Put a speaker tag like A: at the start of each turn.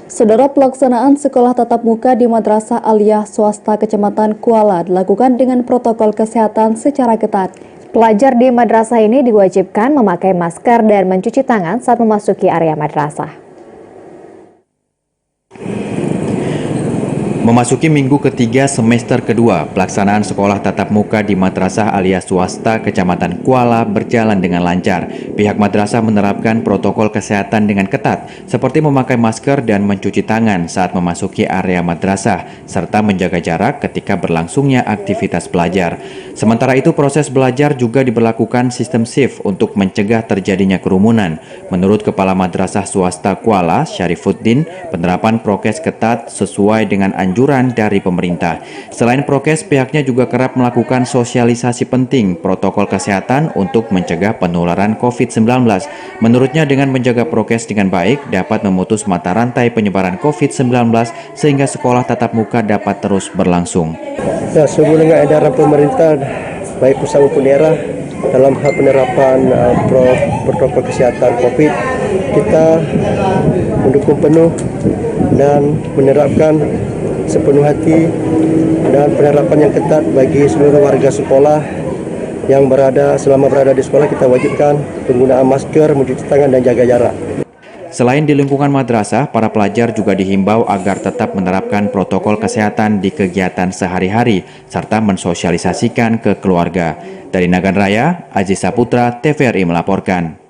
A: Saudara, pelaksanaan sekolah tatap muka di Madrasah Aliyah Swasta Kecamatan Kuala dilakukan dengan protokol kesehatan secara ketat.
B: Pelajar di madrasah ini diwajibkan memakai masker dan mencuci tangan saat memasuki area madrasah.
C: Memasuki minggu ketiga semester kedua, pelaksanaan sekolah tatap muka di Madrasah Aliyah Swasta Kecamatan Kuala berjalan dengan lancar. Pihak madrasah menerapkan protokol kesehatan dengan ketat, seperti memakai masker dan mencuci tangan saat memasuki area madrasah, serta menjaga jarak ketika berlangsungnya aktivitas belajar. Sementara itu, proses belajar juga diberlakukan sistem shift untuk mencegah terjadinya kerumunan. Menurut Kepala Madrasah Swasta Kuala, Syarifuddin, penerapan prokes ketat sesuai dengan anjuran dari pemerintah. Selain prokes, pihaknya juga kerap melakukan sosialisasi penting protokol kesehatan untuk mencegah penularan COVID-19. Menurutnya, dengan menjaga prokes dengan baik dapat memutus mata rantai penyebaran COVID-19 sehingga sekolah tatap muka dapat terus berlangsung.
D: Ya, sesuai dengan edaran pemerintah baik pusat maupun daerah dalam hal penerapan protokol kesehatan COVID, kita mendukung penuh dan menerapkan sepenuh hati dan penerapan yang ketat bagi seluruh warga sekolah yang selama berada di sekolah. Kita wajibkan penggunaan masker, mencuci tangan dan jaga jarak.
C: Selain di lingkungan madrasah, para pelajar juga dihimbau agar tetap menerapkan protokol kesehatan di kegiatan sehari-hari serta mensosialisasikan ke keluarga. Dari Nagan Raya, Aziz Saputra, TVRI melaporkan.